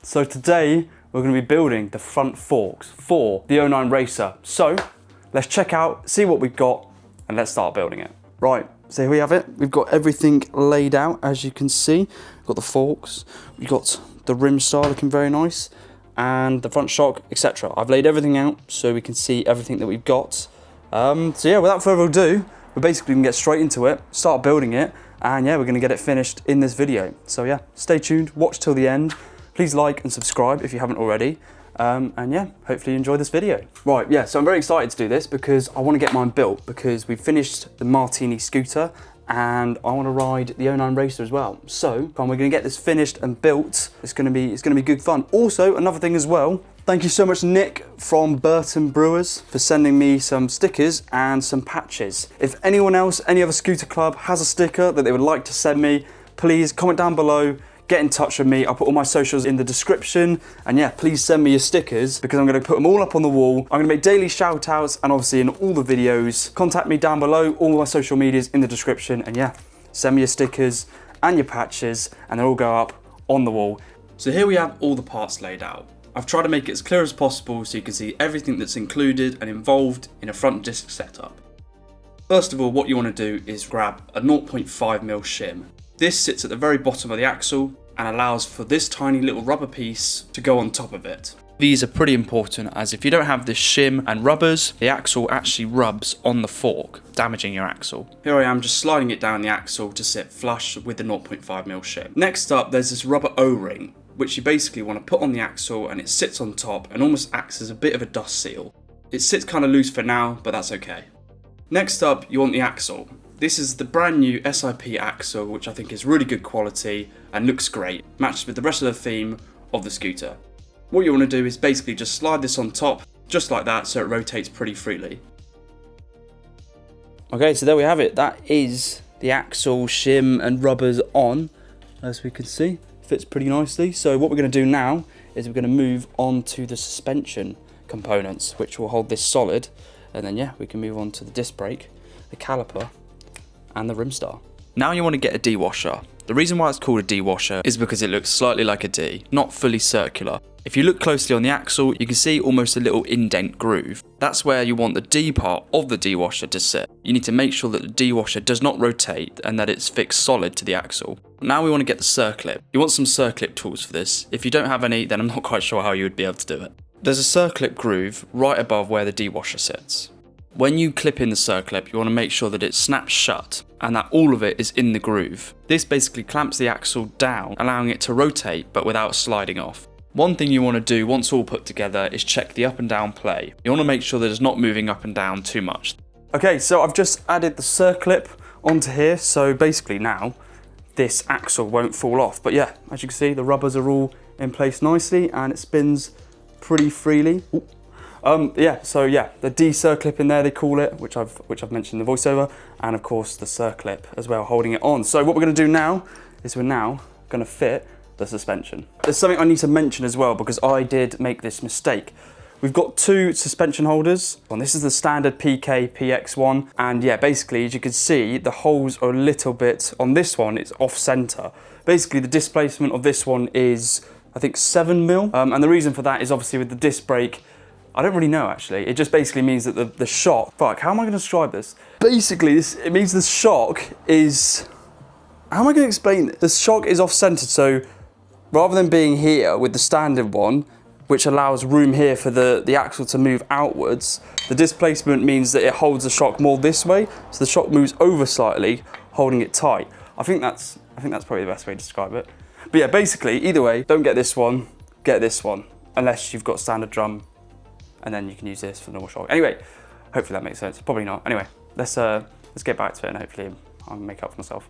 So today we're going to be building the front forks for the 09 Racer. So let's check out, see what we've got, and let's start building it. Right, so here we have it. We've got everything laid out, as you can see. We've got the forks, we've got the rim star looking very nice, and the front shock, etc. I've laid everything out so we can see everything that we've got. So yeah, without further ado, we're basically going to get straight into it, start building it, and yeah, we're going to get it finished in this video. So yeah, stay tuned, watch till the end. Please like and subscribe if you haven't already. And yeah, hopefully you enjoy this video. Right, yeah, so I'm very excited to do this because I want to get mine built because we've finished the Martini scooter and I want to ride the 09 Racer as well. So we're going to get this finished and built. It's going to be good fun. Also, another thing as well, thank you so much, Nick from Burton Brewers, for sending me some stickers and some patches. If anyone else, any other scooter club has a sticker that they would like to send me, please comment down below. Get in touch with me. I'll put all my socials in the description. And yeah, please send me your stickers because I'm going to put them all up on the wall. I'm going to make daily shout outs and obviously in all the videos. Contact me down below, all my social medias in the description. And yeah, send me your stickers and your patches and they'll all go up on the wall. So here we have all the parts laid out. I've tried to make it as clear as possible so you can see everything that's included and involved in a front disc setup. First of all, what you want to do is grab a 0.5mm shim. This sits at the very bottom of the axle and allows for this tiny little rubber piece to go on top of it. These are pretty important as if you don't have this shim and rubbers, the axle actually rubs on the fork, damaging your axle. Here I am just sliding it down the axle to sit flush with the 0.5mm shim. Next up, there's this rubber O-ring, which you basically want to put on the axle and it sits on top and almost acts as a bit of a dust seal. It sits kind of loose for now, but that's okay. Next up, you want the axle. This is the brand new SIP axle, which I think is really good quality and looks great, matched with the rest of the theme of the scooter. What you want to do is basically just slide this on top, just like that, so it rotates pretty freely. Okay, so there we have it. That is the axle, shim and rubbers on, as we can see. Fits pretty nicely. So what we're going to do now is we're going to move on to the suspension components, which will hold this solid. And then yeah, we can move on to the disc brake, the caliper, and the rim star. Now you want to get a D-washer. The reason why it's called a D-washer is because it looks slightly like a D, not fully circular. If you look closely on the axle, you can see almost a little indent groove. That's where you want the D part of the D-washer to sit. You need to make sure that the D-washer does not rotate and that it's fixed solid to the axle. Now we want to get the circlip. You want some circlip tools for this. If you don't have any, then I'm not quite sure how you would be able to do it. There's a circlip groove right above where the D-washer sits. When you clip in the circlip, you want to make sure that it snaps shut and that all of it is in the groove. This basically clamps the axle down, allowing it to rotate but without sliding off. One thing you want to do once all put together is check the up and down play. You want to make sure that it's not moving up and down too much. Okay, so I've just added the circlip onto here, so basically now this axle won't fall off. But yeah, as you can see, the rubbers are all in place nicely and it spins pretty freely. Ooh. The D circlip in there they call it, which I've mentioned in the voiceover, and of course the circlip as well holding it on. So what we're going to do now is we're now going to fit the suspension. There's something I need to mention as well because I did make this mistake. We've got two suspension holders. Well, this is the standard PK PX one, and yeah, basically as you can see the holes are a little bit on this one. It's off center. Basically the displacement of this one is I think 7mm, and the reason for that is obviously with the disc brake. I don't really know actually. It just basically means that the shock, how am I going to describe this? Basically, it means the shock is, how am I going to explain it? The shock is off-centered, so rather than being here with the standard one, which allows room here for the axle to move outwards, the displacement means that it holds the shock more this way, so the shock moves over slightly, holding it tight. I think that's probably the best way to describe it. But yeah, basically, either way, don't get this one, get this one, unless you've got standard drum. And then you can use this for the normal shock. Anyway, hopefully that makes sense. Probably not. Anyway, let's get back to it and hopefully I'll make up for myself.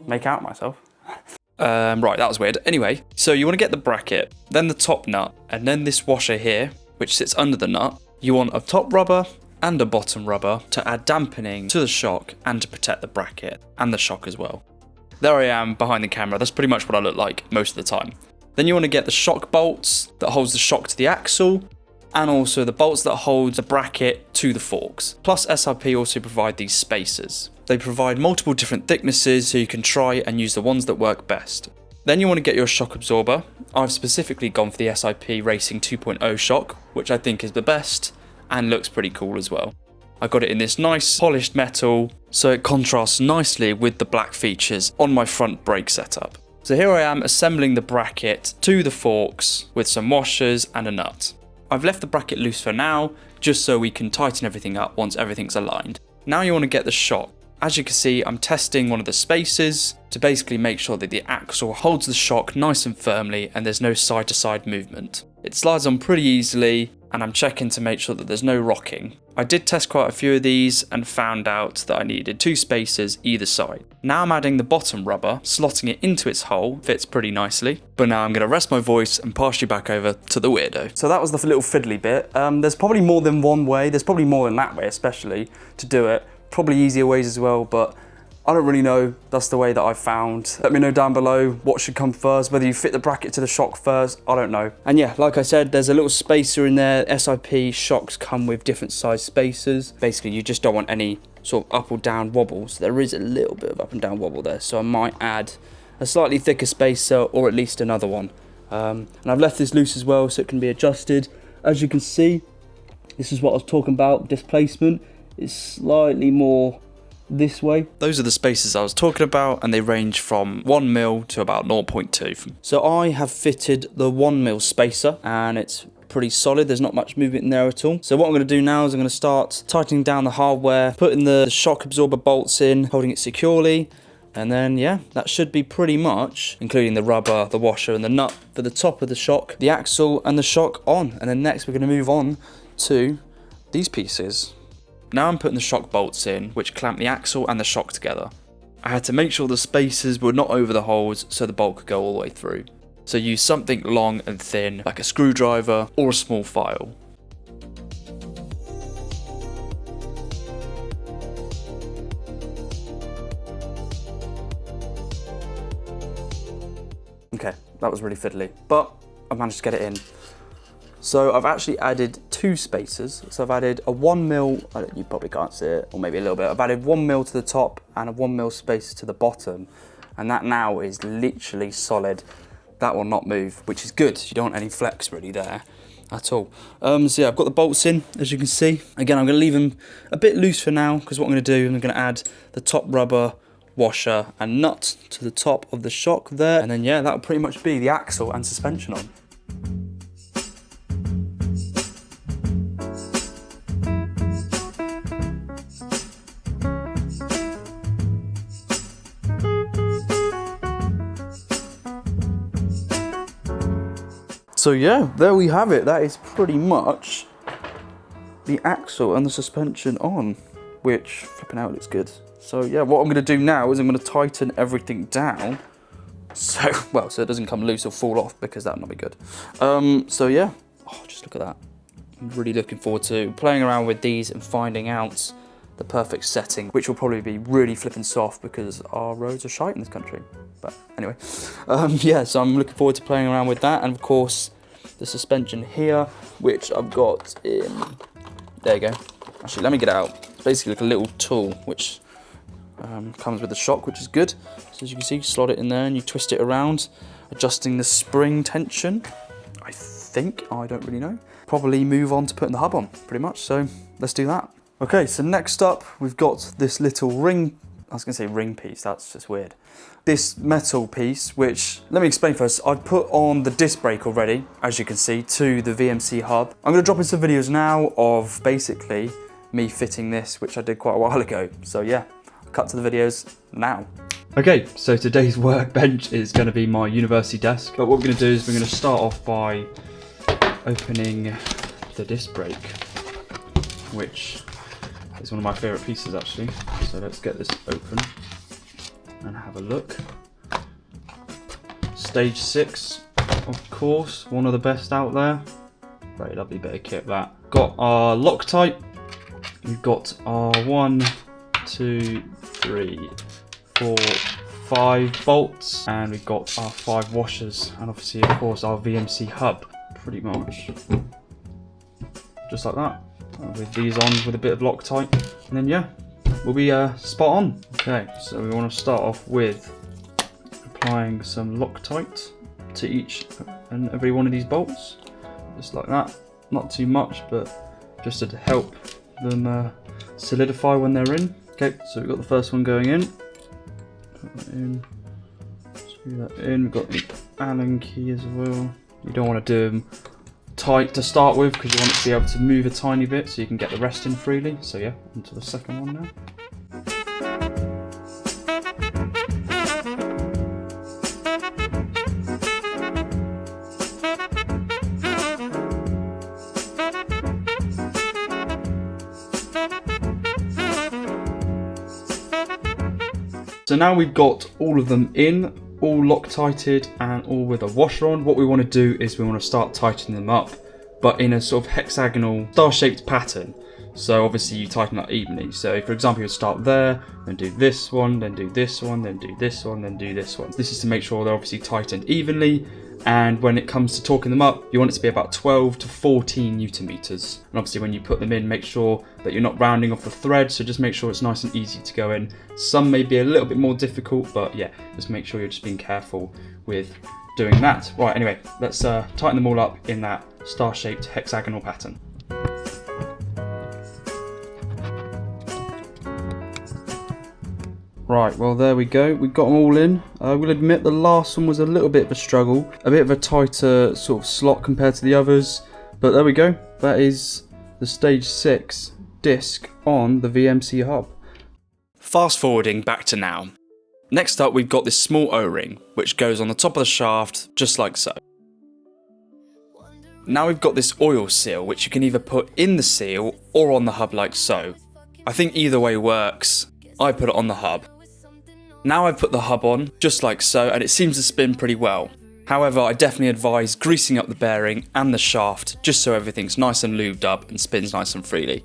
Make out myself? Right, that was weird. Anyway, so you want to get the bracket, then the top nut, and then this washer here, which sits under the nut. You want a top rubber and a bottom rubber to add dampening to the shock and to protect the bracket and the shock as well. There I am behind the camera. That's pretty much what I look like most of the time. Then you want to get the shock bolts that holds the shock to the axle, and also the bolts that hold the bracket to the forks. Plus SIP also provide these spacers. They provide multiple different thicknesses so you can try and use the ones that work best. Then you want to get your shock absorber. I've specifically gone for the SIP Racing 2.0 shock, which I think is the best and looks pretty cool as well. I got it in this nice polished metal, so it contrasts nicely with the black features on my front brake setup. So here I am assembling the bracket to the forks with some washers and a nut. I've left the bracket loose for now, just so we can tighten everything up once everything's aligned. Now you want to get the shock. As you can see, I'm testing one of the spacers to basically make sure that the axle holds the shock nice and firmly and there's no side to side movement. It slides on pretty easily, and I'm checking to make sure that there's no rocking. I did test quite a few of these and found out that I needed 2 spacers either side. Now I'm adding the bottom rubber, slotting it into its hole, fits pretty nicely. But now I'm going to rest my voice and pass you back over to the weirdo. So that was the little fiddly bit. There's probably more than one way, there's probably more than that way especially to do it. Probably easier ways as well, but I don't really know. That's the way that I've found. Let me know down below what should come first, whether you fit the bracket to the shock first, I don't know. And yeah, like I said, there's a little spacer in there. SIP shocks come with different size spacers. Basically, you just don't want any sort of up or down wobbles. There is a little bit of up and down wobble there, so I might add a slightly thicker spacer or at least another one. And I've left this loose as well so it can be adjusted. As you can see, this is what I was talking about, displacement. It's slightly more this way. Those are the spacers I was talking about, and they range from 1mm to about 0.2. So I have fitted the 1mm spacer, and it's pretty solid. There's not much movement in there at all. So what I'm going to do now is I'm going to start tightening down the hardware, putting the shock absorber bolts in, holding it securely, and then yeah, that should be pretty much, including the rubber, the washer and the nut for the top of the shock, the axle and the shock on. And then next we're going to move on to these pieces. Now I'm putting the shock bolts in, which clamp the axle and the shock together. I had to make sure the spacers were not over the holes so the bolt could go all the way through. So use something long and thin, like a screwdriver or a small file. Okay, that was really fiddly, but I managed to get it in. So I've actually added 2 spacers. So I've added a 1mm, you probably can't see it, or maybe a little bit. I've added 1mm to the top and a 1mm spacer to the bottom. And that now is literally solid. That will not move, which is good. You don't want any flex really there at all. So yeah, I've got the bolts in, as you can see. Again, I'm gonna leave them a bit loose for now, because what I'm gonna do, I'm gonna add the top rubber, washer and nut to the top of the shock there. And then yeah, that'll pretty much be the axle and suspension on. So yeah, there we have it. That is pretty much the axle and the suspension on, which flipping out looks good. So yeah, what I'm going to do now is I'm going to tighten everything down, so it doesn't come loose or fall off, because that would not be good. So yeah, oh, just look at that. I'm really looking forward to playing around with these and finding out the perfect setting, which will probably be really flipping soft because our roads are shite in this country. But anyway, yeah, so I'm looking forward to playing around with that, and of course the suspension here, which I've got in, there you go. Actually, let me get it out. It's basically like a little tool, which comes with the shock, which is good. So as you can see, you slot it in there and you twist it around, adjusting the spring tension, I think, I don't really know. Probably move on to putting the hub on, pretty much, so let's do that. Okay, so next up, we've got this little ring, I was gonna say ring piece, that's just weird. This metal piece, which, let me explain first, I've put on the disc brake already, as you can see, to the VMC hub. I'm gonna drop in some videos now of basically me fitting this, which I did quite a while ago. So yeah, cut to the videos now. Okay, so today's workbench is gonna be my university desk, but what we're gonna do is we're gonna start off by opening the disc brake, which is one of my favorite pieces actually. So let's get this open and have a look. Stage 6, of course, one of the best out there. Very lovely bit of kit that. Got our Loctite. We've got our 1, 2, 3, 4, 5 bolts, and we've got our 5 washers, and obviously, of course, our VMC hub. Pretty much just like that. With these on with a bit of Loctite, and then yeah, we'll be spot on. Okay, so we want to start off with applying some Loctite to each and every one of these bolts, just like that. Not too much, but just to help them solidify when they're in. Okay, so we've got the first one going in. Put that in. Screw that in. We've got the Allen key as well. You don't want to do them tight to start with because you want it to be able to move a tiny bit so you can get the rest in freely. So yeah, onto the second one now. So now we've got all of them in, all Loctited and all with a washer on. What we want to do is we want to start tightening them up, but in a sort of hexagonal star-shaped pattern. So obviously you tighten that evenly. So for example, you start there, then do this one, then do this one, then do this one, then do this one. This is to make sure they're obviously tightened evenly. And when it comes to torquing them up, you want it to be about 12 to 14 Newton meters. And obviously when you put them in, make sure that you're not rounding off the thread, so just make sure it's nice and easy to go in. Some may be a little bit more difficult, but yeah, just make sure you're just being careful with doing that. Right, anyway, let's tighten them all up in that star-shaped hexagonal pattern. Right, well there we go, we got them all in. I will admit the last one was a little bit of a struggle, a bit of a tighter sort of slot compared to the others, but there we go, that is the stage 6 disc on the VMC hub. Fast forwarding back to now. Next up we've got this small O-ring, which goes on the top of the shaft, just like so. Now we've got this oil seal, which you can either put in the seal or on the hub like so. I think either way works. I put it on the hub. Now I've put the hub on, just like so, and it seems to spin pretty well. However, I definitely advise greasing up the bearing and the shaft, just so everything's nice and lubed up and spins nice and freely.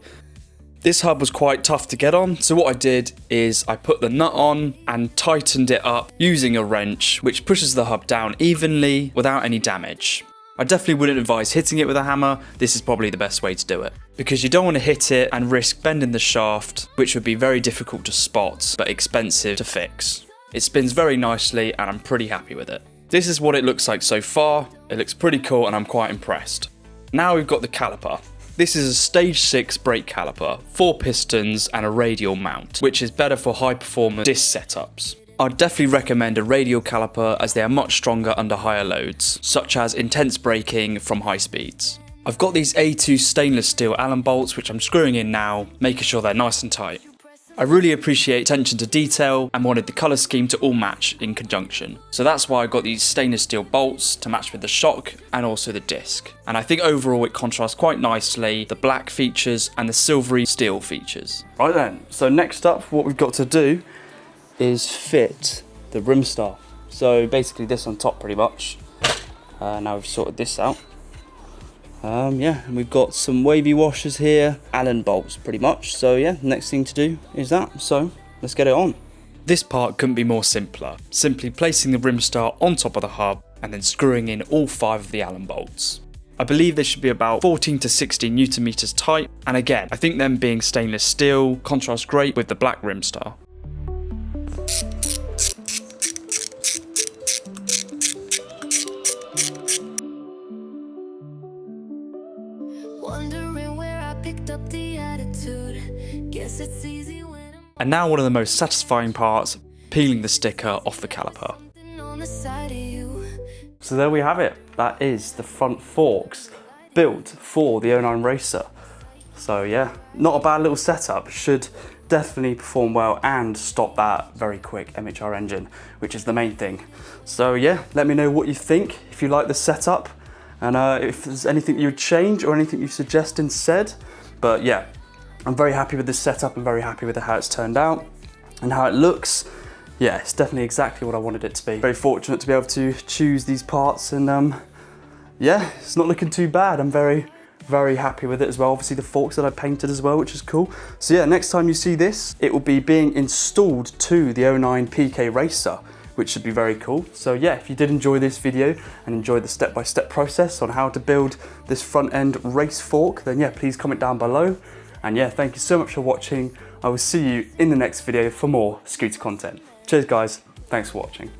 This hub was quite tough to get on, so what I did is I put the nut on and tightened it up using a wrench, which pushes the hub down evenly without any damage. I definitely wouldn't advise hitting it with a hammer. This is probably the best way to do it, because you don't want to hit it and risk bending the shaft, which would be very difficult to spot but expensive to fix. It spins very nicely and I'm pretty happy with it. This is what it looks like so far. It looks pretty cool and I'm quite impressed. Now we've got the caliper. This is a stage 6 brake caliper, 4 pistons and a radial mount, which is better for high performance disc setups. I'd definitely recommend a radial caliper as they are much stronger under higher loads, such as intense braking from high speeds. I've got these A2 stainless steel Allen bolts which I'm screwing in now, making sure they're nice and tight. I really appreciate attention to detail and wanted the colour scheme to all match in conjunction. So that's why I got these stainless steel bolts to match with the shock and also the disc. And I think overall it contrasts quite nicely, the black features and the silvery steel features. Right then, so next up what we've got to do is fit the rim star. So basically this on top pretty much. Now we've sorted this out. Yeah, and we've got some wavy washers here, Allen bolts pretty much. So yeah, next thing to do is that. So let's get it on. This part couldn't be more simpler. Simply placing the rim star on top of the hub and then screwing in all 5 of the Allen bolts. I believe they should be about 14 to 16 Newton meters tight. And again, I think them being stainless steel contrasts great with the black rim star. And now one of the most satisfying parts, peeling the sticker off the caliper. So there we have it. That is the front forks built for the 09 Racer. So yeah, not a bad little setup. Should definitely perform well and stop that very quick MHR engine, which is the main thing. So yeah, let me know what you think, if you like the setup, and if there's anything you would change or anything you suggest instead. But yeah, I'm very happy with this setup. I'm very happy with how it's turned out and how it looks. Yeah, it's definitely exactly what I wanted it to be. Very fortunate to be able to choose these parts, and yeah, it's not looking too bad. I'm very happy with it as well. Obviously the forks that I painted as well, which is cool. So yeah, next time you see this, it will be being installed to the 09 PK Racer, which should be very cool. So yeah, if you did enjoy this video and enjoy the step-by-step process on how to build this front end race fork, then yeah, please comment down below. And yeah, thank you so much for watching. I will see you in the next video for more scooter content. Cheers guys, thanks for watching.